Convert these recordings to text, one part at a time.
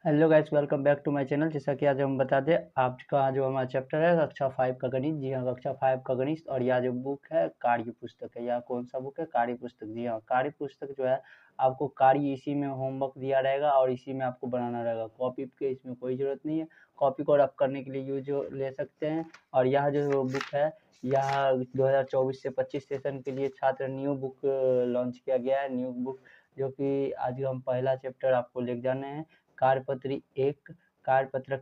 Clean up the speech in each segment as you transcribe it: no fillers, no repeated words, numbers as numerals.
Hello guys, welcome back to my channel. जैसा कि आज हम बता दें, आज का जो हमारा चैप्टर है कक्षा 5 का गणित। जी हाँ, कक्षा 5 का गणित। और यह जो बुक है कार्य पुस्तक है। यह कौन सा बुक है? कार्य पुस्तक। जी हाँ, कार्य पुस्तक जो है आपको कार्य इसी में होमवर्क दिया रहेगा और इसी में आपको बनाना रहेगा। कॉपी के इसमें कोई ज़रूरत नहीं है। कॉपी को रफ करने के लिए यूज ले सकते हैं। और यह जो बुक है यह 2024 से 25 सेशन के लिए छात्र न्यू बुक लॉन्च किया गया है। न्यू बुक जो कि आज हम पहला चैप्टर आपको ले जाने हैं। कार्यपत्रक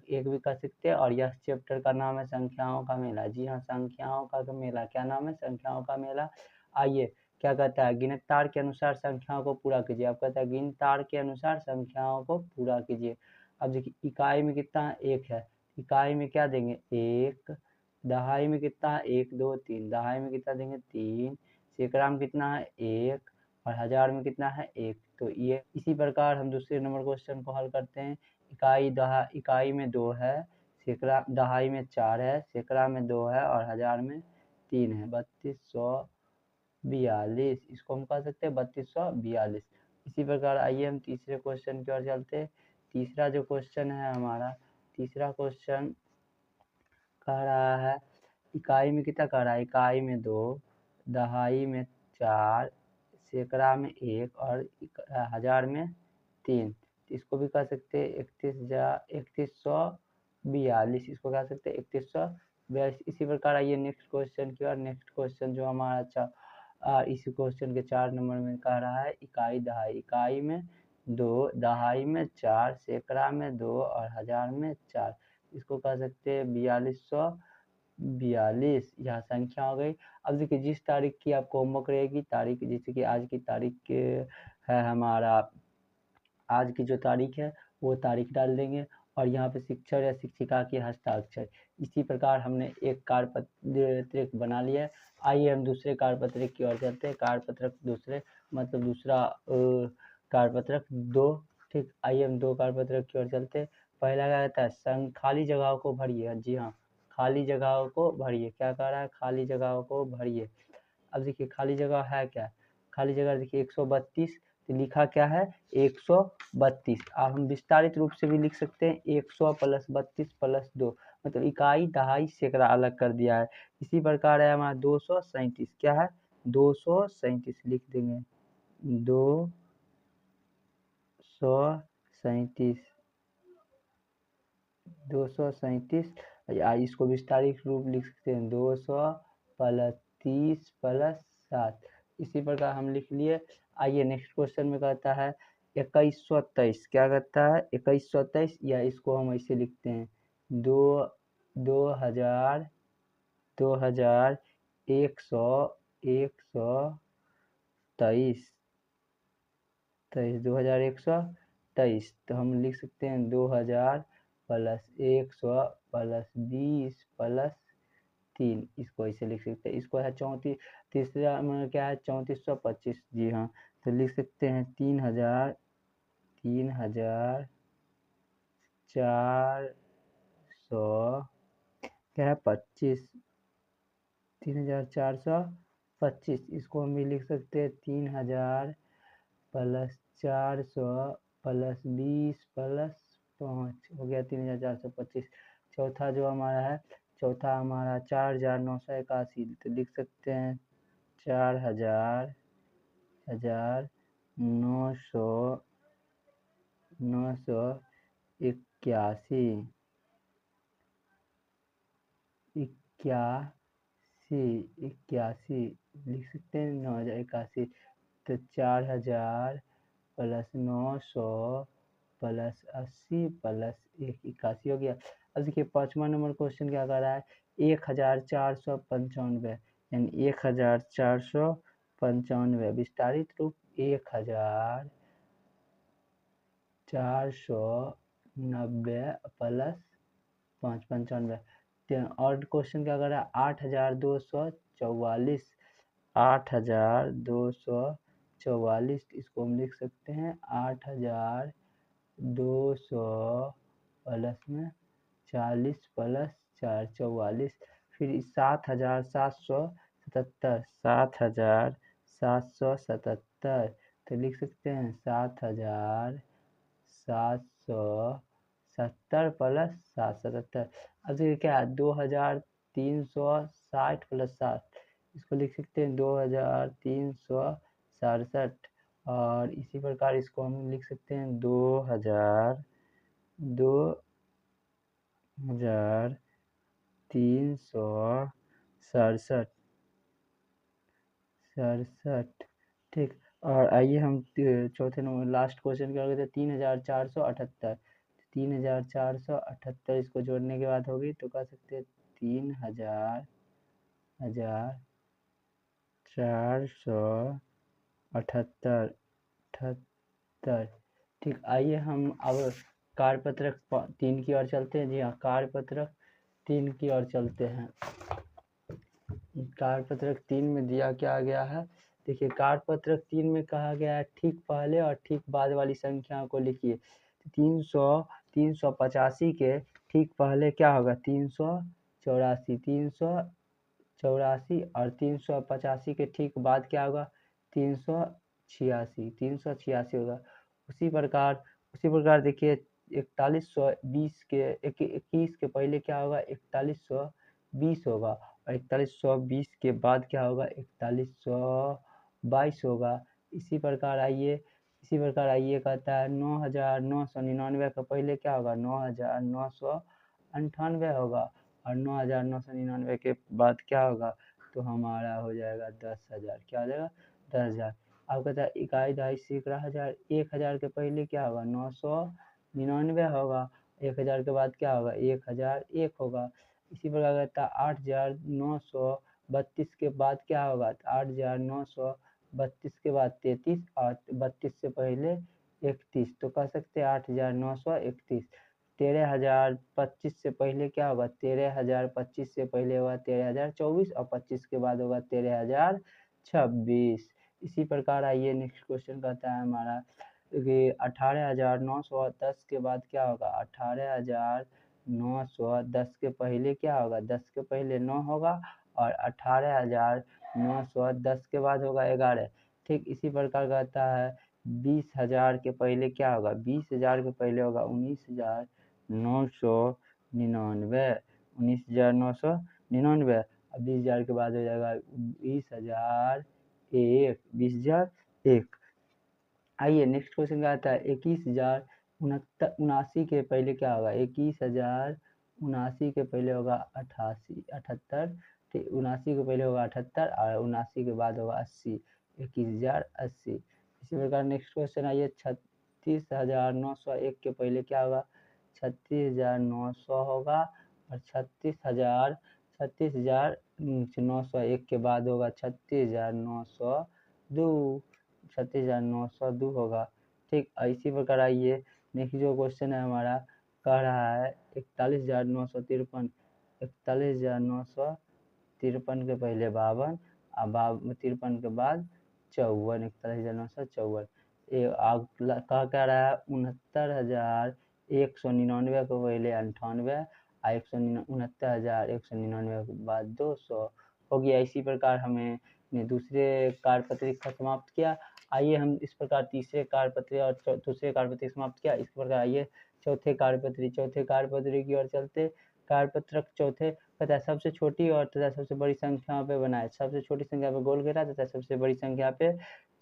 एक भी कर सकते हैं। और यह चैप्टर का नाम है संख्याओं का मेला। जी हाँ, संख्याओं का मेला। क्या नाम है? संख्याओं का मेला। आइए, क्या कहता है? गिनत तार के अनुसार संख्याओं को पूरा कीजिए। अब कहता है गिनत तार के अनुसार संख्याओं को पूरा कीजिए। अब देखिए, इकाई में कितना है? एक है। इकाई में क्या देंगे? एक। दहाई में कितना है? एक, दो, तीन। दहाई में कितना देंगे? तीन। सैकड़ा में कितना है? एक। और हजार में कितना है? एक। तो ये इसी प्रकार हम दूसरे नंबर क्वेश्चन को हल करते हैं। इकाई में दो है, सैकड़ा दहाई में चार है, सैकड़ा में दो है और हजार में तीन है। 3242, इसको हम कह सकते हैं 3242। इसी प्रकार आइए हम तीसरे क्वेश्चन की ओर चलते हैं। तीसरा जो क्वेश्चन है हमारा, तीसरा क्वेश्चन कह रहा है इकाई में कितना कह रहा है? इकाई में दो, दहाई में चार, सैकड़ा में एक और हजार में तीन। इसको भी कह सकते हैं 3142। इसको कह सकते हैं 3142। इसी प्रकार आइए नेक्स्ट क्वेश्चन की ओर। नेक्स्ट क्वेश्चन जो हमारा इसी क्वेश्चन के 4 नंबर में कह रहा है इकाई दहाई। इकाई में दो, दहाई में चार, सैकड़ा में दो और हजार में चार। इसको कह सकते हैं 4242। यह संख्या हो गई। अब देखिए, जिस तारीख की आपको होमवर्क रहेगी, तारीख जैसे कि आज की तारीख है हमारा, आज की जो तारीख है वो तारीख डाल देंगे। और यहाँ पे शिक्षक या शिक्षिका के हस्ताक्षर। इसी प्रकार हमने एक कार्यपत्रक बना लिया है। आइए हम दूसरे कार्यपत्रक की ओर चलते हैं। कार्यपत्रक दूसरे मतलब दूसरा कार्यपत्रक दो। ठीक, आइए हम दो कार्यपत्रक की ओर चलते हैं। पहला क्या कहता है? खाली जगहों को भरिए। जी हाँ, खाली जगहों को भरिए। क्या कह रहा है? खाली जगहों को भरिए। अब देखिए, खाली जगह है क्या? खाली जगह देखिए 132। तो लिखा क्या है? 132। अब हम विस्तारित रूप से भी लिख सकते हैं 100 प्लस 32 प्लस 2, मतलब इकाई दहाई सैकड़ा अलग कर दिया है। इसी प्रकार है हमारा 237। क्या है? 237 लिख देंगे। 237, 237। या इसको विस्तारित रूप लिख सकते हैं 200 प्लस 30 प्लस 7। इसी प्रकार हम लिख लिए। आइए नेक्स्ट क्वेश्चन में कहता है 2123। क्या कहता है? 2123, या इसको हम ऐसे लिखते हैं दो 2000 2123। 2123। तो हम लिख सकते हैं 2000 प्लस 100 प्लस 20 प्लस 3। इसको ऐसे लिख सकते हैं। इसको है 34। तीसरा में क्या है? 3425। जी हाँ, तो लिख सकते हैं 3425। क्या है? 25। 3425। इसको हम भी लिख सकते हैं 3000 प्लस 400 प्लस 20 प्लस 5। हो गया 3425। चौथा जो हमारा है, चौथा हमारा 4981। तो लिख सकते हैं 4981। इक्यासी लिख सकते हैं 9081। तो 4000 प्लस 900 प्लस 80 प्लस 81 हो गया। अब देखिए, 5वां नंबर क्वेश्चन क्या कर रहा है? 1495, यानी 1495। विस्तारित रूप 1490 प्लस 5, 95। और क्वेश्चन क्या कर रहा है? 8244। 8244। इसको हम लिख सकते हैं 8200 प्लस में 40 प्लस 4, 44। फिर 7777। 7777। तो लिख सकते हैं 7777 370 प्लस 777। अब देखिए क्या है, 2360 प्लस 7, इसको लिख सकते हैं 2367। और इसी प्रकार इसको हम लिख सकते हैं 2367। ठीक। और आइए हम चौथे नंबर लास्ट क्वेश्चन क्या होगा, 3478। 3478 इसको जोड़ने के बाद होगी तो कह सकते हैं 3478। ठीक, आइए हम अब कार्यपत्रक 3 की ओर चलते हैं। जी हाँ, कार्यपत्रक 3 की ओर चलते हैं। कार्यपत्रक 3 में दिया क्या गया है, देखिए कार्यपत्रक 3 में कहा गया है ठीक पहले और ठीक बाद वाली संख्या को लिखिए। 385 के ठीक पहले क्या होगा, 384। 384 और 385 के ठीक बाद क्या होगा, 386 होगा। उसी प्रकार देखिए 4120 के 21 के पहले क्या होगा, 4120 होगा। और 4120 के बाद क्या होगा, 4122 होगा। इसी प्रकार आइए कहता है 9999 का पहले क्या होगा, 9998 होगा। और 9999 के बाद क्या होगा, तो हमारा हो जाएगा 10,000। क्या हो जाएगा, 10,000। अब कहता है इकाई, दहाई, सैकड़ा, हजार। 1000 के पहले क्या होगा, 999 होगा। 1000 के बाद क्या होगा, 1001 होगा। इसी प्रकार कहता है 8932 के बाद क्या होगा, 8932 के बाद 33 और 32 से पहले 31, तो कह सकते हैं 8931। 13025 से पहले क्या होगा, 13025 से पहले होगा 13024 और 25 के बाद होगा 13026। इसी प्रकार आइए नेक्स्ट क्वेश्चन कहता है हमारा कि 18910 के बाद क्या होगा, 18910 के पहले क्या होगा, 10 के पहले 9 होगा। और 18910 के बाद होगा 11। ठीक इसी प्रकार कहता है 20,000 के पहले क्या होगा, 20,000 के पहले होगा 19,999। 19,999। अब 20,000 के बाद हो जाएगा 20,001। 20,001। आइए नेक्स्ट क्वेश्चन क्या आता है, 21,079 के पहले क्या होगा, 21,079 के पहले होगा 88 ठीक, 79 के पहले होगा 78 और 79 के बाद होगा 80। 21,080। इसी प्रकार नेक्स्ट क्वेश्चन आइए 36,901 के पहले क्या होगा, 36,900 होगा। और 36,901 के बाद होगा 36,902। 36,902 होगा। ठीक, इसी प्रकार आइए नेक्स्ट जो क्वेश्चन है हमारा कह रहा है 41,953। 41,953 के पहले 52 और 53 के बाद 54। 41,954। कह रहा है 69,199 के पहले 98 और 69,199 के बाद 200 हो गया। इसी प्रकार हमें दूसरे कार्यपत्रिक का समाप्त किया। आइए हम इस प्रकार तीसरे कार्यपत्रिक और दूसरे कार्यपत्रिक समाप्त किया। इस प्रकार आइए चौथे कार्यपत्रिक की ओर चलते। कार्यपत्रक चौथे कहता है सबसे छोटी और तथा सबसे बड़ी संख्या पे बनाए। सबसे छोटी संख्या पे गोल घेरा तथा सबसे बड़ी संख्या पे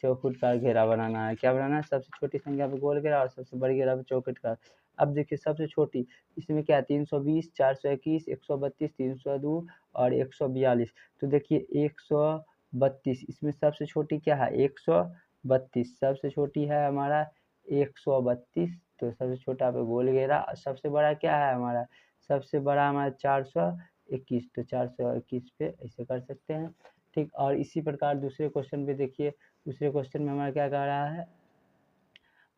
चौखुट का घेरा बनाना है। क्या बनाना है, सबसे छोटी संख्या पे गोल घेरा और सबसे बड़ी घेरा पे चौखुट का। अब देखिए सबसे छोटी इसमें क्या है, 320, 421, 132, 302 और 142। तो देखिए 132 इसमें सबसे छोटी क्या है, 132 सबसे छोटी है हमारा 132। तो सबसे छोटा पे गोल घेरा। सबसे बड़ा क्या है हमारा, सबसे बड़ा हमारा 421। तो 421 पे ऐसे कर सकते हैं। ठीक, और इसी प्रकार दूसरे क्वेश्चन पे देखिए, दूसरे क्वेश्चन में हमारा क्या कह रहा है,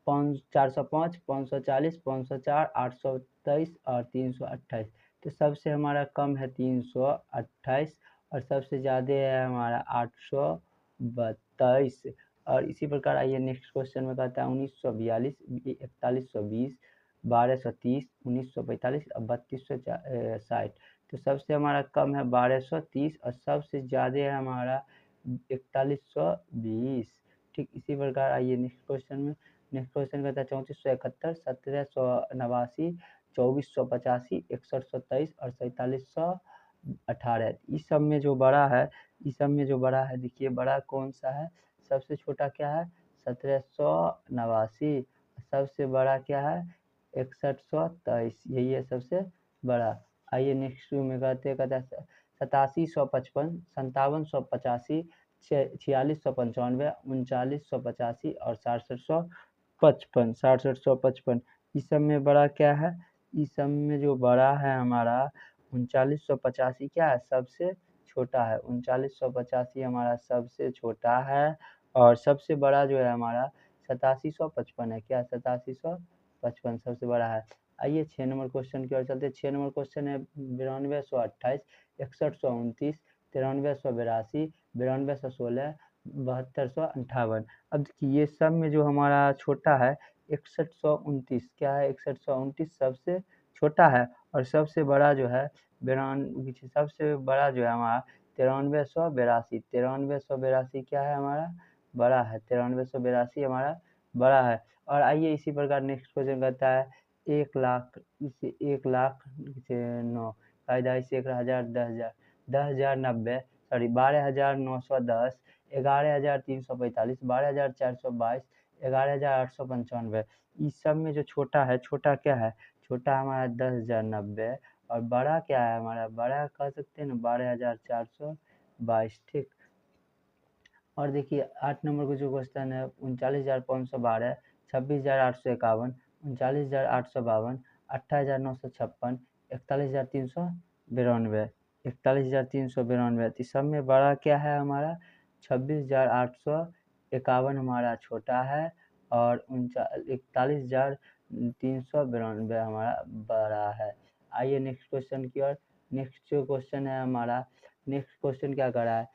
405, 540, 504, 823 और 328। तो सबसे हमारा कम है 328 और सबसे ज़्यादा है हमारा 822। और इसी प्रकार आइए नेक्स्ट क्वेश्चन में कहता है 1942, 4120, 1230, 1945 और 3260। तो सबसे हमारा कम है 1230 और सबसे ज़्यादा है हमारा 4120। ठीक इसी प्रकार आइए नेक्स्ट क्वेश्चन में नेक्स्ट क्वेश्चन कहता है 3471, 1789, 2485, 6123 और 4718। इस सब में जो बड़ा है, देखिए बड़ा कौन सा है, सबसे छोटा क्या है 1789, सबसे बड़ा क्या है 6123, यही है सबसे बड़ा। आइए नेक्स्ट में कहते हैं 8755, 5785, 4695, 3985 और 6755। इस सब में बड़ा क्या है, इस सब में जो बड़ा है हमारा 3985 क्या है, सबसे छोटा है। 3985 हमारा सबसे छोटा है और सबसे बड़ा जो है हमारा 8755 है। क्या 8755 सबसे बड़ा है। आइए 6 नंबर क्वेश्चन की ओर चलते हैं। 6 नंबर क्वेश्चन है 9228, 6129, 9382, 9216, 7258। अब देखिए ये सब में जो हमारा छोटा है 6129, क्या है 6129 सबसे छोटा है और सबसे बड़ा जो है सबसे बड़ा जो है हमारा 9382। 9382 क्या है हमारा बड़ा है, 9382 हमारा बड़ा है। और आइए इसी प्रकार नेक्स्ट क्वेश्चन कहता है 1,00,000 इसे 1,00,000 से 9 कायदा इसे 1,000 10,000 10,090 सॉरी 12,910 11,345 12,422 11,895। इस सब में जो छोटा है, छोटा क्या है, छोटा हमारा 10,090 और बड़ा क्या है हमारा, बड़ा कह सकते हैं ना 12,422। ठीक। और देखिए 8 नंबर का जो क्वेश्चन है 39,512, 26,851, 39,852, 28,956, 41,392, 41,392। तो सब में बड़ा क्या है हमारा 26,851 हमारा छोटा है और 41,392 हमारा बड़ा है। आइए नेक्स्ट क्वेश्चन की ओर। नेक्स्ट जो क्वेश्चन है हमारा, नेक्स्ट क्वेश्चन क्या कर रहा है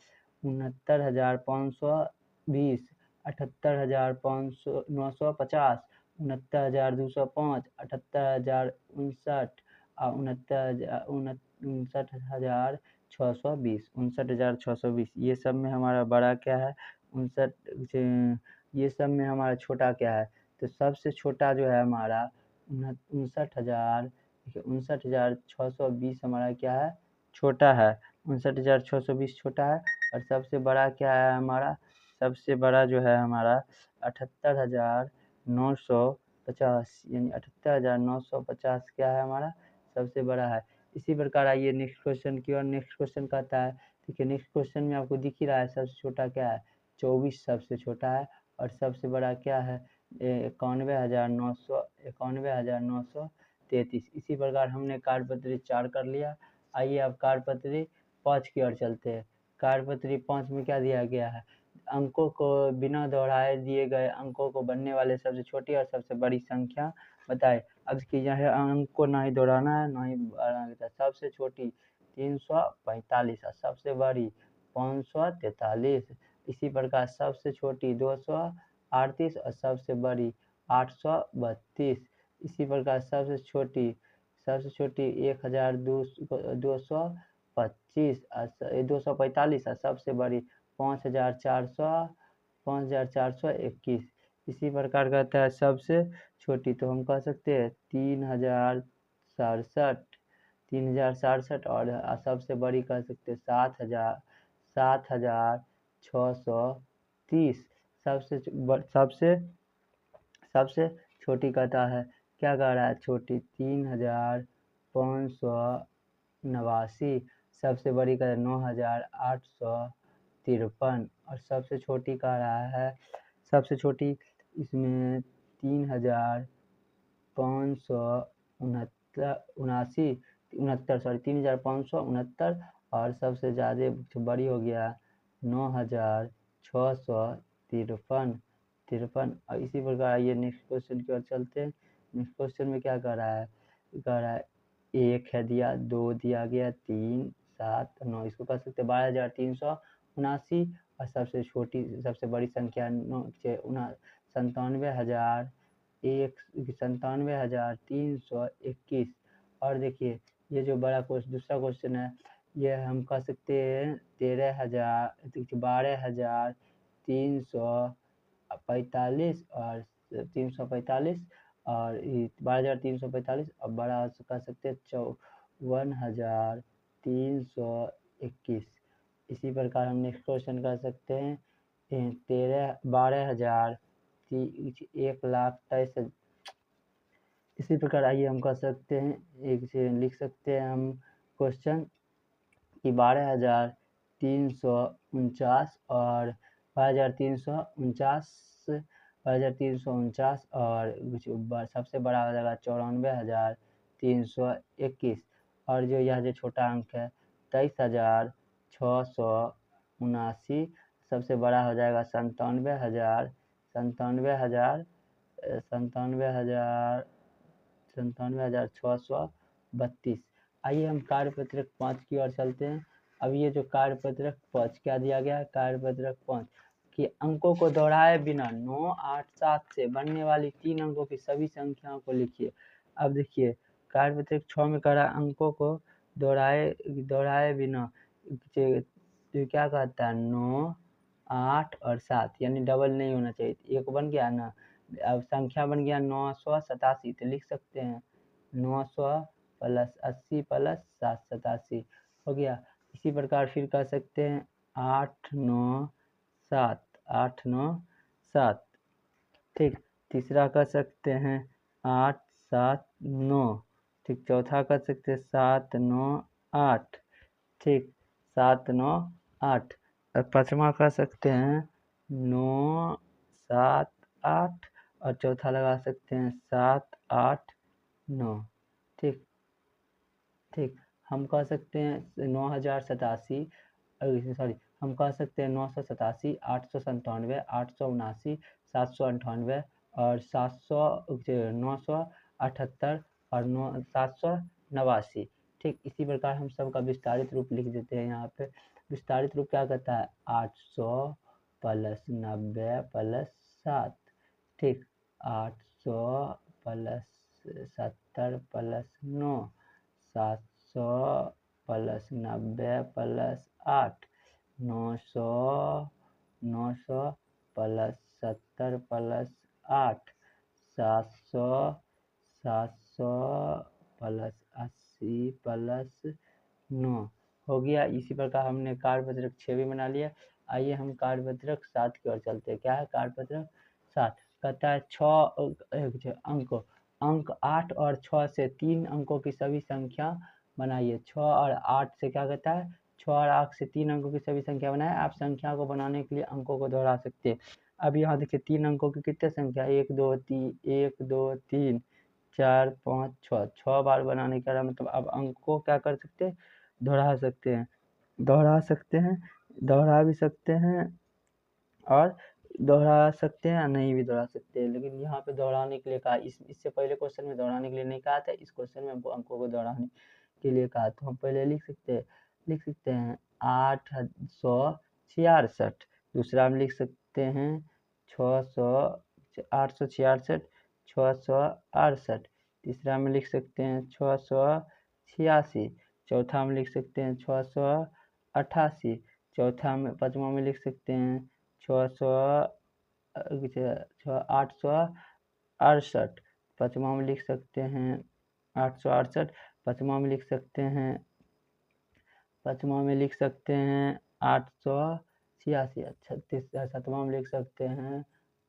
69,520, 78,950, 69,205, 78,059 और 59,620, 59,620। ये सब में हमारा बड़ा क्या है 59, ये सब में हमारा छोटा क्या है, तो सबसे छोटा जो है हमारा 59,620 हमारा क्या है छोटा है, 59,620 छोटा है। और सबसे बड़ा क्या है हमारा, सबसे बड़ा जो है हमारा 78,950, यानी 78,950 क्या है हमारा सबसे बड़ा है। इसी प्रकार आइए नेक्स्ट क्वेश्चन की ओर। नेक्स्ट क्वेश्चन कहता है, ठीक है, नेक्स्ट क्वेश्चन में आपको दिख ही रहा है सबसे छोटा क्या है 24 सबसे छोटा है और सबसे बड़ा क्या है 91,933। इसी प्रकार हमने कार्यपत्री 4 कर लिया। आइए अब कार्यपत्री 5 की ओर चलते हैं। कार्यपत्री 5 में क्या दिया गया है, अंकों को बिना दोहराए दिए गए अंकों को बनने वाले सबसे छोटी और सबसे बड़ी संख्या बताए। अब इसकी यह अंक को ना ही दोहराना है ना ही बढ़ाना है। सबसे छोटी 345 और सबसे बड़ी 543। इसी प्रकार सबसे छोटी 238 और सबसे बड़ी 832। इसी प्रकार सबसे छोटी 1,225 और 245 और सबसे बड़ी 5,421। इसी प्रकार कहता है सबसे छोटी, तो हम कह सकते हैं 3,067 और सबसे बड़ी कह सकते हैं 7,630। सबसे सबसे छोटी कहता है, क्या कह रहा है छोटी 3,589। सबसे बड़ी कह रहा है 9,853 और सबसे छोटी कह रहा है, सबसे छोटी इसमें 3,569 और सबसे ज़्यादा बड़ी हो गया 9,653। और इसी प्रकार आइए नेक्स्ट क्वेश्चन की ओर चलते हैं। नेक्स्ट क्वेश्चन में क्या कह रहा है, 1 है दिया, 2 दिया गया, 3, 7, 9। इसको कह सकते हैं 12,379 और सबसे छोटी सबसे बड़ी संख्या 97,321। और देखिए ये जो बड़ा दूसरा क्वेश्चन है, ये हम कह सकते हैं 12,345 और 345 और 12,345 और बड़ा कर सकते हैं 54,321। इसी प्रकार हम नेक्स्ट क्वेश्चन कर सकते हैं 12,000 1,23,000। इसी प्रकार आइए हम कर सकते हैं एक से लिख सकते हैं हम क्वेश्चन कि 12,349 और 12,349 और सबसे बड़ा हो जाएगा 94,321 और जो यह जो छोटा अंक है 23,679 सबसे बड़ा हो जाएगा 97,632। आइए हम कार्यपत्रक 5 की ओर चलते हैं। अब ये जो कार्यपत्रक 5 क्या दिया गया है, कार्यपत्रक 5 कि अंकों को दोहराए बिना 9, 8, 7 से बनने वाली 3 अंकों की सभी संख्याओं को लिखिए। अब देखिए कार्यपत्रक 6 में कह रहा है अंकों को दोहराए बिना तो क्या कहता है 9, 8 और 7 यानी डबल नहीं होना चाहिए। एक बन गया ना, अब संख्या बन गया 987 तो लिख सकते हैं 900 प्लस 80 प्लस 787 हो गया। इसी प्रकार फिर कर सकते हैं 897 ठीक। तीसरा कर सकते हैं 879 ठीक। चौथा कर सकते हैं 798 ठीक 798 और पाँचवा कर सकते हैं 978 और चौथा लगा सकते हैं 789 ठीक ठीक। हम कह सकते हैं 9,087 सॉरी हम कह सकते हैं 987 897 879 798 और 978 और 789 ठीक। इसी प्रकार हम सबका विस्तारित रूप लिख देते हैं। यहाँ पे विस्तारित रूप क्या कहता है 800 प्लस 90 प्लस 7 ठीक 800 plus 70 plus 9 700 plus 90 plus 8 900 plus 70 plus 8 700 plus 80 plus 9 हो गया। इसी प्रकार हमने कार्यपत्रक 6 भी बना लिया। आइए हम कार्यपत्रक 7 की ओर चलते हैं। क्या है कार्यपत्रक 7 कहता है 6 अंक 8 और 6 से 3 अंकों की सभी संख्या बनाइए। 6 और 8 से क्या कहता है 6 और 8 से 3 अंकों की सभी संख्या बनाए। आप संख्या को बनाने के लिए अंकों को दोहरा सकते हैं। अब यहाँ देखिए 3 अंकों की कितने संख्या 1 2 3 4 5 6 बार बनाने का मतलब अब अंक को क्या कर सकते हैं दोहरा सकते हैं दोहरा भी सकते हैं और दोहरा सकते हैं या नहीं भी दोहरा सकते हैं। लेकिन यहाँ पे दोहराने के लिए कहा इससे पहले क्वेश्चन में दोहराने के लिए नहीं कहा था, इस क्वेश्चन में हमको अंकों को दोहराने के लिए कहा। तो हम पहले लिख सकते हैं 866। दूसरा हम लिख सकते हैं 866 668। तीसरा में लिख सकते हैं 686। चौथा में लिख सकते हैं 688। पाँचवा में लिख सकते हैं 868। पाँचवा में लिख सकते हैं 868। पाँचवा में लिख सकते हैं 886। अच्छा सातवां में लिख सकते हैं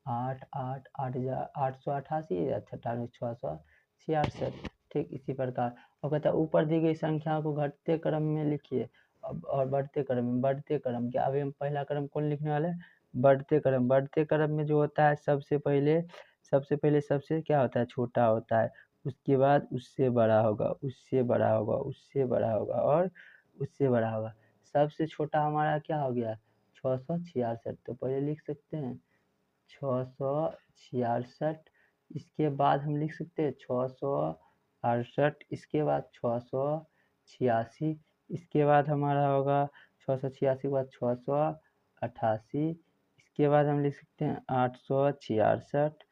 888 98 666 ठीक। इसी प्रकार और कहता है ऊपर दी गई संख्या को घटते क्रम में लिखिए और बढ़ते क्रम क्या अभी हम पहला क्रम कौन लिखने वाले हैं बढ़ते क्रम में जो होता है सबसे पहले सबसे क्या होता है छोटा होता है, उसके बाद उससे बड़ा होगा और उससे बड़ा होगा। सबसे छोटा हमारा क्या हो गया 666। तो पहले लिख सकते हैं 666। इसके बाद हम लिख सकते हैं 668। इसके बाद 686। इसके बाद हमारा होगा 686 के बाद 688। इसके बाद हम लिख सकते हैं 866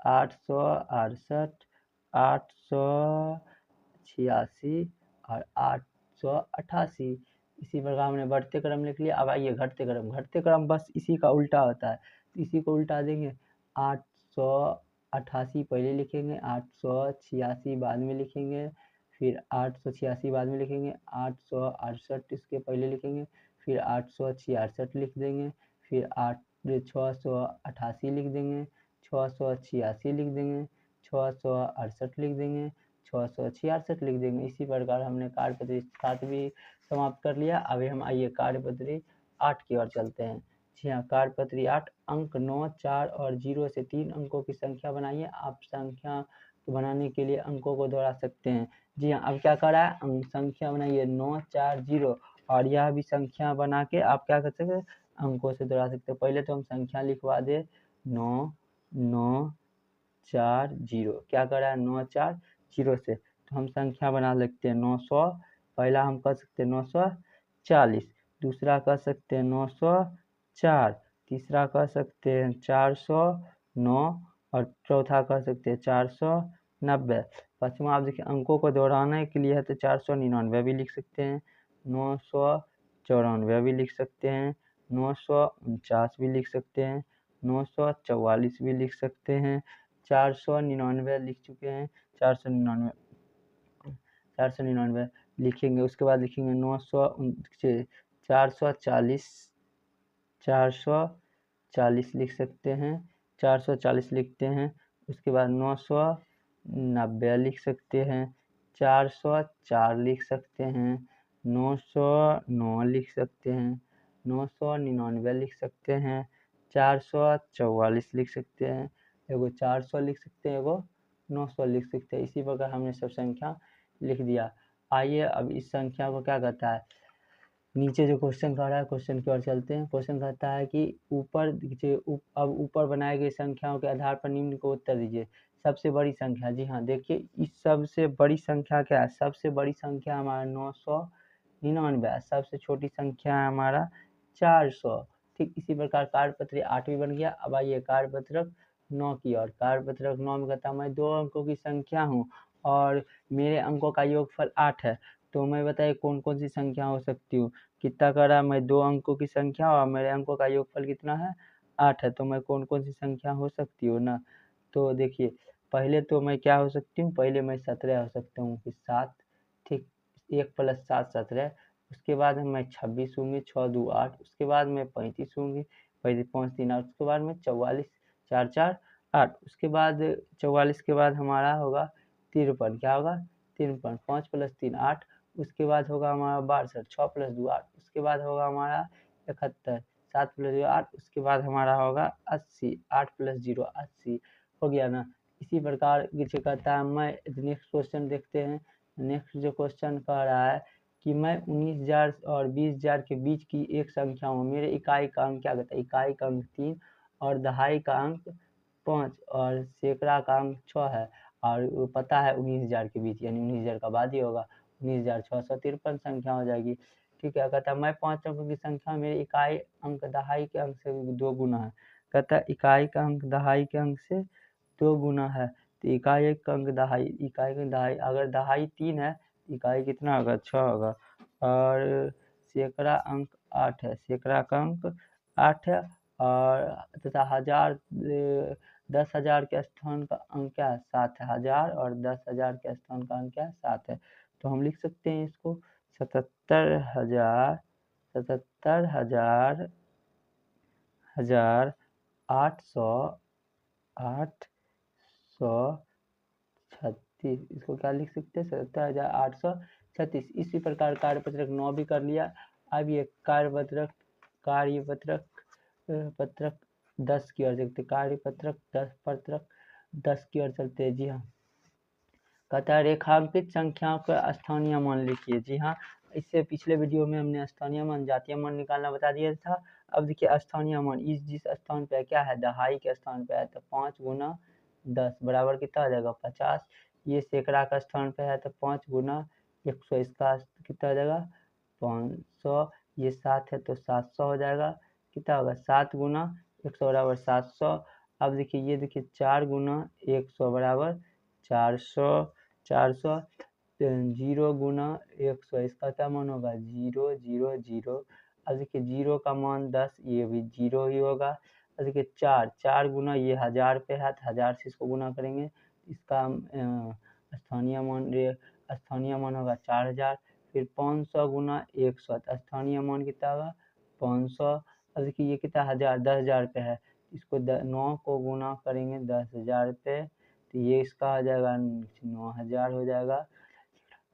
868 886 और 888। इसी प्रकार हमने बढ़ते क्रम लिख लिया। अब आइए घटते क्रम बस इसी का उल्टा होता है, तो इसी को उल्टा देंगे 800 88 पहले लिखेंगे, 886 बाद में लिखेंगे, फिर 886 बाद में लिखेंगे, 868 इसके पहले लिखेंगे, फिर 866 लिख देंगे, फिर 688 लिख देंगे, 686 लिख देंगे, 668 लिख देंगे, 666 लिख देंगे। इसी प्रकार हमने कार्यपद्धति 7 भी समाप्त कर लिया। अभी हम आइए कार्यपद्धति 8 की ओर चलते हैं। जी हाँ, कार्यपद्धति 8 अंक 9, 4 और 0 से 3 अंकों की संख्या बनाइए। आप संख्या बनाने के लिए अंकों को दोहरा सकते हैं। जी हाँ, अब क्या कर रहा है, संख्या बनाइए 9, 4, 0 और यह भी संख्या बना के आप क्या कर सकते हैं, अंकों से दोहरा सकते हैं। पहले तो हम संख्या लिखवा दे 9, 9, 4, 0। क्या कर रहा है, 9, 4, 0 से तो हम संख्या बना सकते हैं 900। पहला हम कर सकते हैं 940, दूसरा कर सकते हैं 904, तीसरा कर सकते हैं 409 और चौथा कर सकते हैं 490। पाँचवा आप देखिए अंकों को दोहराने के लिए है तो 499 भी लिख सकते हैं, 994 भी लिख सकते हैं, 949 भी लिख सकते हैं, 944 भी लिख सकते हैं, 499 लिख चुके हैं, 499 लिखेंगे। उसके बाद लिखेंगे 440 लिख सकते हैं, 440 लिखते हैं। उसके बाद 990 लिख सकते हैं, 404 लिख सकते हैं, 909 लिख सकते हैं, 999 लिख सकते हैं, 444 लिख सकते हैं, एगो 400 लिख सकते हैं, एगो 900 लिख सकते हैं। इसी प्रकार हमने सब संख्या लिख दिया। आइए अब इस संख्या को क्या कहता है, नीचे जो क्वेश्चन कर रहा है क्वेश्चन की ओर चलते हैं। क्वेश्चन कहता है कि अब ऊपर बनाए गए संख्याओं के आधार पर निम्न को उत्तर दीजिए। सबसे बड़ी संख्या, जी हाँ देखिए इस सबसे बड़ी संख्या क्या है, सबसे बड़ी संख्या हमारा 999 है, सबसे छोटी संख्या है हमारा 400। ठीक इसी प्रकार कार्यपत्र 8 भी बन गया। अब आइए कार्यपत्रक 9 की ओर। कार्यपत्रक 9 में कहता है मैं 2 अंकों की संख्या हूँ और मेरे अंकों का योगफल 8 है, तो मैं बताइए कौन कौन सी संख्या हो सकती हूँ। कितना कर रहा है, मैं 2 अंकों की संख्या और मेरे अंकों का योगफल कितना है, 8 है, तो मैं कौन कौन सी संख्या हो सकती हूँ ना। तो देखिए पहले तो मैं क्या हो सकती हूँ, पहले मैं 17 हो सकता हूँ कि 7। ठीक 1 + 7 17। उसके बाद मैं 26 होंगी, 6 2 8। उसके बाद मैं 35 होंगी, 5 3 8। उसके बाद मैं 44 4 4 8। उसके बाद 44 के बाद हमारा होगा 53। क्या होगा 53, 5 + 3 8। उसके बाद होगा हमारा 62, 6 + 2 8। उसके बाद होगा हमारा 71, 7 + 2 8। उसके बाद हमारा होगा 80, 8 + 0 80 हो गया ना। इसी प्रकार नीचे कहता है मैं नेक्स्ट क्वेश्चन देखते हैं। नेक्स्ट जो क्वेश्चन कह रहा है कि मैं 19,000 और 20,000 के बीच की एक संख्या हूँ, मेरे इकाई का अंक क्या कहता है, इकाई का अंक 3 और दहाई का अंक 5 और सैकड़ा का अंक 6 है और पता है 19,000 के बीच यानी 19,000 का बाद ही होगा, 19,653 संख्या हो जाएगी। ठीक है, कहता है मैं 5 अंकों की संख्या मेरे इकाई अंक दहाई के अंक से 2 गुना है। कहता है इकाई का अंक दहाई के अंक से 2 गुना है, तो इकाई का अंक दहाई, इकाई का दहाई अगर दहाई 3 है इकाई कितना होगा 6 होगा और सैकड़ा अंक 8 है, सैकड़ा का अंक 8 है और तथा 10,000 के स्थान का अंक क्या है 7 है, 1000 और 10,000 के स्थान का अंक क्या है 7 है। तो हम लिख सकते हैं इसको 77,000 836। इसको क्या लिख सकते हैं 77,836। इसी प्रकार कार्यपत्रक 9 भी कर लिया। अब ये कार्यपत्रक पत्रक 10 की ओर देखते, कार्यपत्रक 10 की ओर चलते हैं। जी हाँ, कहता है रेखांकित संख्याओं का स्थानीय मान लिखिए। जी हाँ, इससे पिछले वीडियो में हमने स्थानीय मान जातीय मान निकालना बता दिया था। अब देखिए स्थानीय मान जिस स्थान पे क्या है, दहाई के स्थान पे है, तो 5 × 10 बराबर कितना हो जाएगा 50। ये सैकड़ा का स्थान पे है तो 5 × 100, इसका कितना हो जाएगा 500। ये 7 है तो 700 हो जाएगा, कितना होगा 7 × 100 बराबर 700। अब देखिए ये देखिए 4 × 100 बराबर 400, 0 × 100 इसका क्या मान होगा 0 0 0। अब देखिए 0 का मान 10, ये भी 0 ही होगा। अब देखिए 4 गुना ये 1000 पे है तो 1000 से इसको गुना करेंगे, इसका स्थानीय मान होगा 4000। फिर 500 गुना 100 तो स्थानीय मान कितना होगा 500। अब देखिए ये कितना 10,000 पे है, इसको 9 को गुना करेंगे 10,000 पे तो ये इसका हो जाएगा 9,000 हो जाएगा,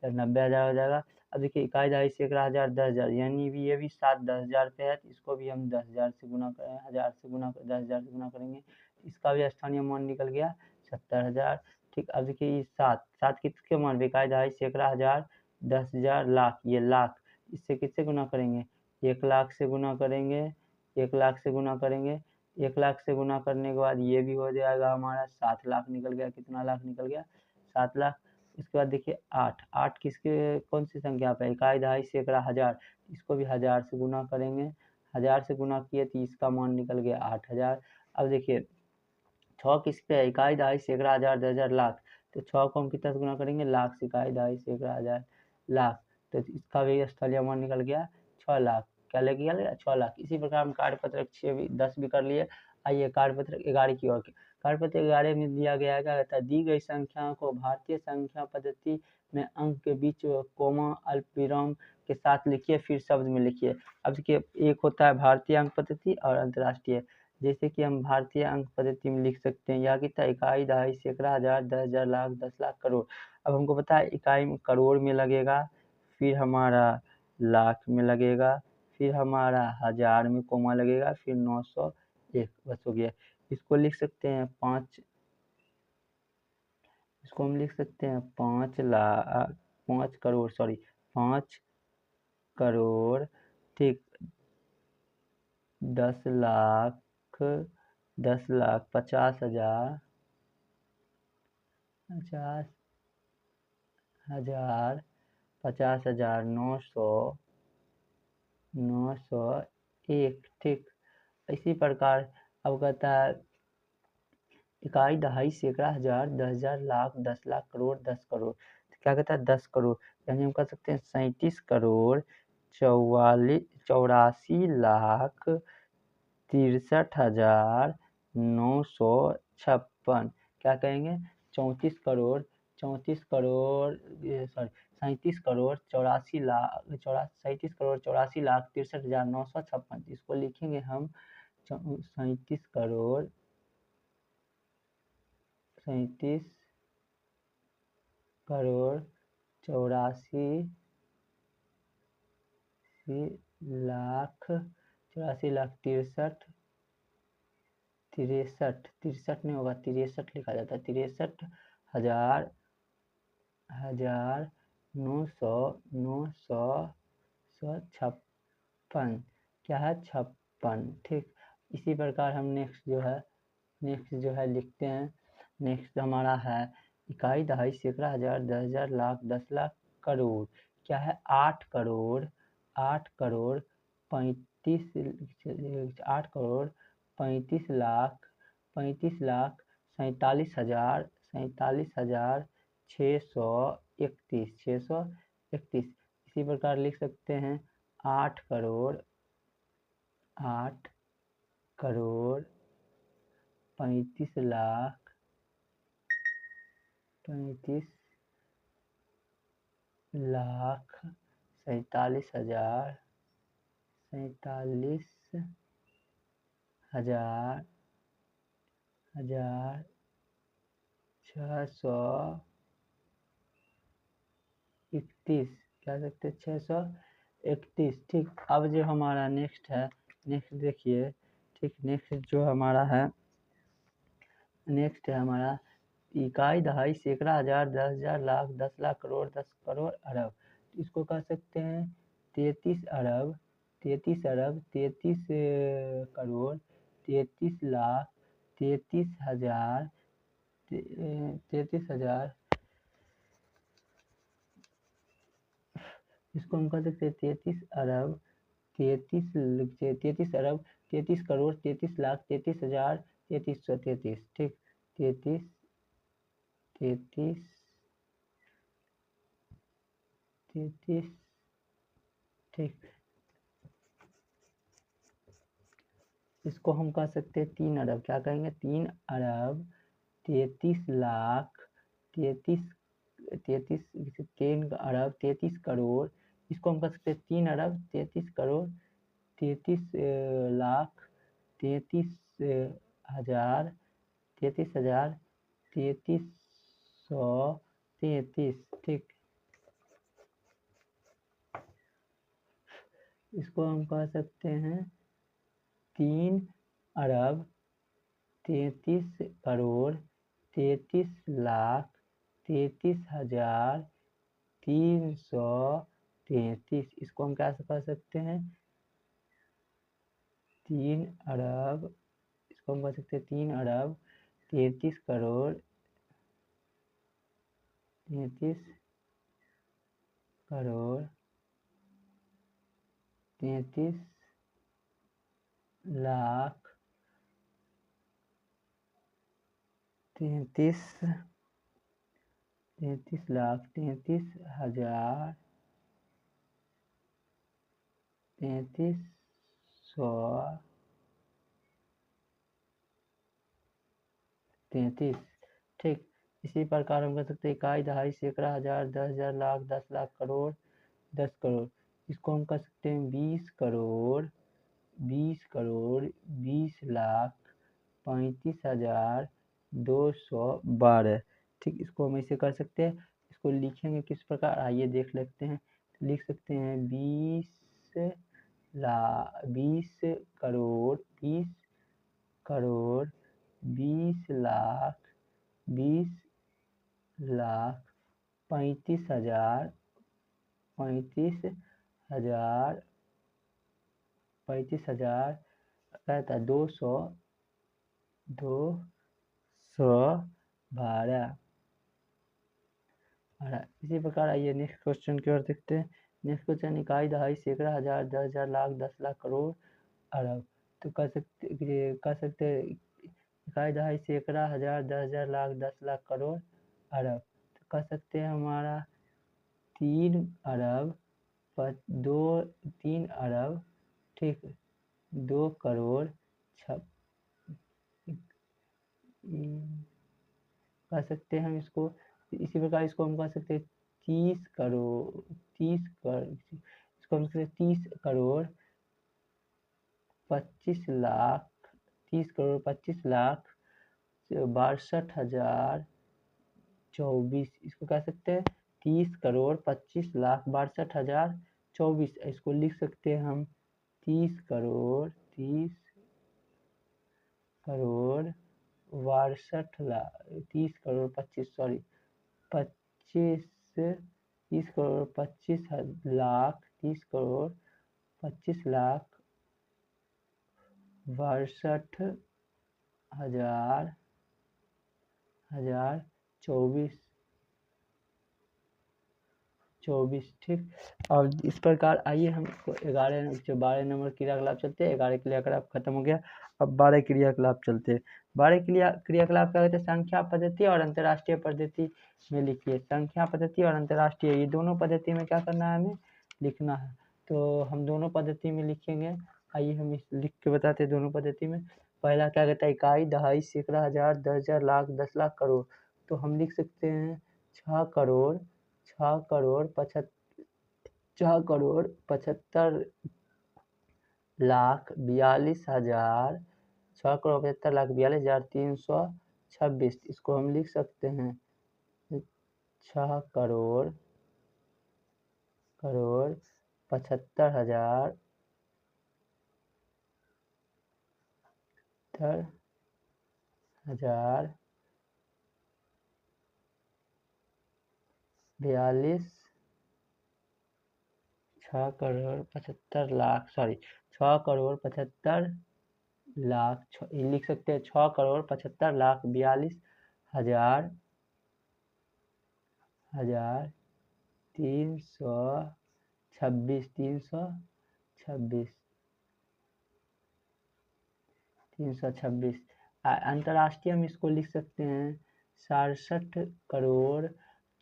90,000 हो जाएगा। अब देखिए इकाई दहाई सैकड़ा हज़ार 10,000 यानी भी ये भी 7-10,000 पे है तो इसको भी हम 10,000 से गुना करें, 10,000 से गुना 10,000 से गुना करेंगे, इसका भी स्थानीय मान निकल गया 70,000। ठीक, अब देखिए ये 7 किसके मान पे, इकाई दहाई सैकड़ा हज़ार 10,000 लाख, ये लाख, इससे किससे गुना करेंगे 1 लाख से गुना करेंगे, 1 लाख से गुना करेंगे, 1 लाख से गुना करने के बाद ये भी हो जाएगा हमारा 7 लाख निकल गया। कितना लाख निकल गया 7 लाख। इसके बाद देखिए 8 किसके कौन सी संख्या पे, इकाई दहाई सैकड़ा हज़ार, इसको भी 1000 से गुना करेंगे, 1000 से गुना किए तो इसका मान निकल गया 8,000। अब देखिए 6 किस पे है, इकाई दहाई सैकड़ा हज़ार 10,000 लाख, तो 6 को हम कितना से गुना करेंगे लाख से, इकाई दहाई सैकड़ा हज़ार लाख, तो इसका भी स्थलीय मान निकल गया 6 लाख। क्या लग गया 6 लाख। इसी प्रकार हम कार्यपत्रक 10 भी कर लिए। आइए कार्यपत्रक 11 की ओर। कार्यपत्र 11 में दिया गया है, क्या कहता है, दी गई संख्या को भारतीय संख्या पद्धति में अंक के बीच कोमा अल्पविराम के साथ लिखिए, फिर शब्द में लिखिए। अब देखिए एक होता है भारतीय अंक पद्धति और अंतर्राष्ट्रीय। जैसे कि हम भारतीय अंक पद्धति में लिख सकते हैं, यह कितना, इकाई दहाई सैकड़ा हज़ार 10,000 लाख 10 लाख करोड़। अब हमको पता है इकाई में करोड़ में लगेगा, फिर हमारा लाख में लगेगा, फिर हमारा हज़ार में कोमा लगेगा, फिर 901 बस हो गया। इसको लिख सकते हैं 5, इसको हम लिख सकते हैं 5 करोड़, सॉरी 5 करोड़, ठीक, 10 लाख, 50,000, 50,000, 50,000, 901, ठीक। इसी प्रकार अब कहता है इकाई दहाई सैकड़ा हज़ार 10,000 लाख 10 लाख करोड़ 10 करोड़, तो क्या कहता है 10 करोड़, यानी हम कह सकते हैं 37 करोड़ 84 लाख 63,956। क्या कहेंगे 34 करोड़ 37,84,63,956। इसको लिखेंगे हम 37 करोड़ 84,63,63 नहीं होगा 63 लिखा जाता है, 63,956, क्या है 56, ठीक। इसी प्रकार हम नेक्स्ट जो है लिखते हैं। नेक्स्ट हमारा है इकाई दहाई सैकड़ा हज़ार 10,000 लाख 10 लाख करोड़, क्या है 8 करोड़ 35 लाख 47,631। इसी प्रकार लिख सकते हैं 8 करोड़ 35 लाख 47,631, क्या सकते 631, ठीक। अब जो हमारा नेक्स्ट है, नेक्स्ट देखिए, ठीक, नेक्स्ट जो हमारा है, नेक्स्ट है हमारा इकाई दहाई सैकड़ा हज़ार 10,000 लाख 10 लाख करोड़ 10 करोड़ अरब, इसको कह सकते हैं 33 अरब 33 करोड़ 33 लाख 33,000 33,000, इसको हम कह सकते हैं 33 अरब 33 करोड़ 33 लाख 33,000 3333, ठीक, 33 ठीक। इसको हम कह सकते हैं 3 अरब। क्या कहेंगे? 3 अरब 33 लाख 33 33 3 अरब 33 करोड़। इसको हम कह सकते हैं 3 अरब 33 करोड़ 33 लाख 33 हजार 33,000 3333। ठीक, इसको हम कह सकते हैं 3 अरब 33 करोड़ 33 लाख 33,000 333। इसको हम क्या कह सकते हैं? 3 अरब, इसको हम कह सकते हैं 3 अरब 33 करोड़ 33 करोड़ 33 लाख 33 लाख 33,000 3333। ठीक, इसी प्रकार हम कर सकते हैं इकाई, दहाई, सैकड़ा, हजार, 10,000, लाख, 10 लाख, करोड़, 10 करोड़। इसको हम कर सकते हैं 20 करोड़ 20 लाख 35,212। ठीक, इसको हम ऐसे कर सकते हैं। इसको लिखेंगे किस प्रकार, आइए देख लेते हैं। लिख सकते हैं 20 करोड़ 20 लाख 35,000 कहता 212। इसी प्रकार आइए नेक्स्ट क्वेश्चन की ओर देखते हैं। नेक्स्ट क्वेश्चन इकाई, दहाई, सैकड़ा, हजार, 10,000, लाख, 10 लाख, करोड़, अरब। तो कह सकते इकाई, दहाई, सैकड़ा, हजार, 10,000, लाख, 10 लाख, करोड़, अरब। तो कह सकते हैं हमारा 3 अरब 3 अरब, ठीक, 2 करोड़ कह सकते हैं हम इसको। इसी प्रकार इसको हम कह सकते हैं 30 करोड़ इसको हम कहते हैं 30 करोड़ 25 लाख 30 करोड़ 25 लाख 62,024। इसको कह सकते हैं 30 करोड़ 25 लाख 62,024। इसको लिख सकते हैं हम 30 करोड़ 62 लाख 30 करोड़ 25 सॉरी 25 30 करोड़ 25 लाख 30 करोड़ 25 लाख 62,024। ठीक, और इस प्रकार आइए हम 12 नंबर क्रियाकलाप चलते हैं। 11 क्रियाकलाप खत्म हो गया, अब 12 क्रियाकलाप चलते हैं। 12 क्रियाकलाप क्या कहते हैं? संख्या पद्धति और अंतर्राष्ट्रीय पद्धति में लिखिए। संख्या पद्धति और अंतर्राष्ट्रीय, ये दोनों पद्धति में क्या करना है? हमें लिखना है। तो हम दोनों पद्धति में लिखेंगे। आइए हम लिख के बताते हैं दोनों पद्धति में। पहला क्या कहता है? इकाई, दहाई, सैकड़ा, हजार, 10,000, लाख, 10 लाख, करोड़। तो हम लिख सकते हैं 6 करोड़ 75 लाख 42,000 6 करोड़ 75 लाख 42,326। इसको हम लिख सकते हैं 6 करोड़ 75,000 42 6 करोड़ 75 लाख 6 करोड़ 75 लाख लिख सकते हैं 6 करोड़ 75 लाख 42,000 326। अंतर्राष्ट्रीय हम इसको लिख सकते हैं 67 करोड़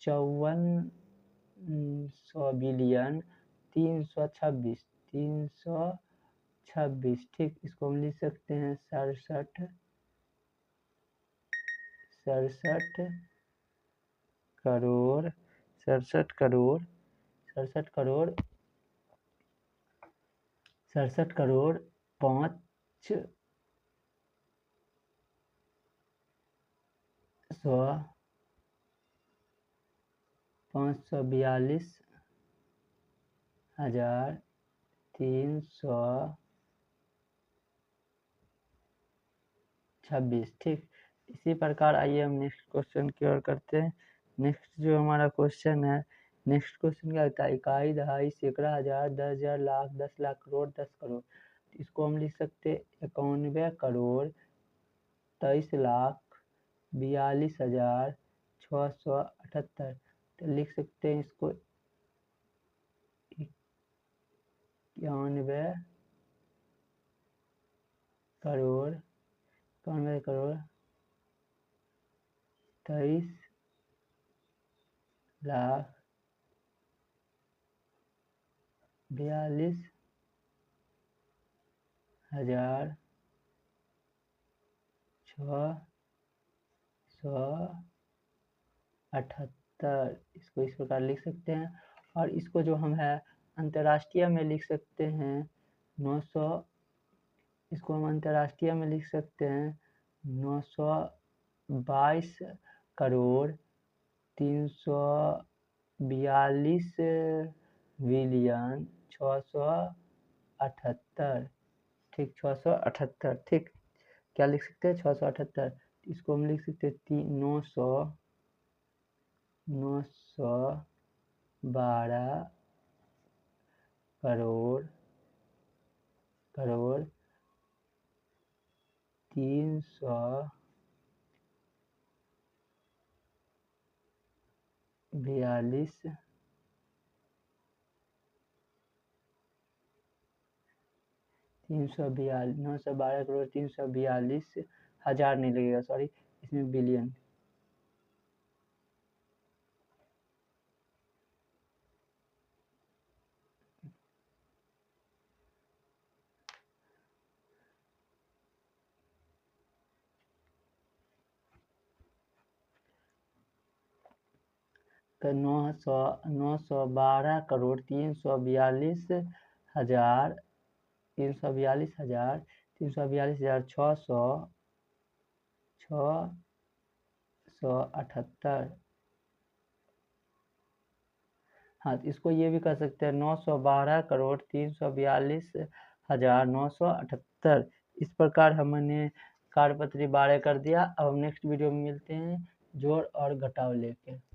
54 बिलियन 326 26, ठीक। इसको हम लिख सकते हैं 67 करोड़ 5 सौ 542,326, ठीक। इसी प्रकार आइए हम नेक्स्ट क्वेश्चन की ओर करते हैं। नेक्स्ट जो हमारा क्वेश्चन है, नेक्स्ट क्वेश्चन क्या होता है? इकाई, दहाई, सैकड़ा, हजार, 10,000, लाख, 10 लाख, करोड़, 10 करोड़। इसको हम लिख सकते हैं 91 करोड़ 23 लाख 42,678। तो लिख सकते हैं इसको 91 करोड़ 23 लाख 42,678। इसको इस प्रकार लिख सकते हैं। और इसको जो हम है अंतर्राष्ट्रीय में लिख सकते हैं 900। इसको हम अंतर्राष्ट्रीय में लिख सकते हैं 922 करोड़ 342 बिलियन 678, ठीक। 678, ठीक। क्या लिख सकते हैं? 678। इसको हम लिख सकते हैं 912 करोड़ 342 912 करोड़ 342 हजार नहीं लगेगा, सॉरी, इसमें बिलियन। तो 912 करोड़ 342 हजार 678। हाँ, तो इसको ये भी कर सकते हैं 912 करोड़ 342,978। इस प्रकार हमने कार्यपत्री 12 कर दिया। अब हम नेक्स्ट वीडियो में मिलते हैं जोड़ और घटाव लेके।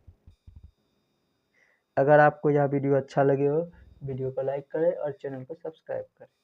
अगर आपको यह वीडियो अच्छा लगे हो, वीडियो को लाइक करें और चैनल को सब्सक्राइब करें।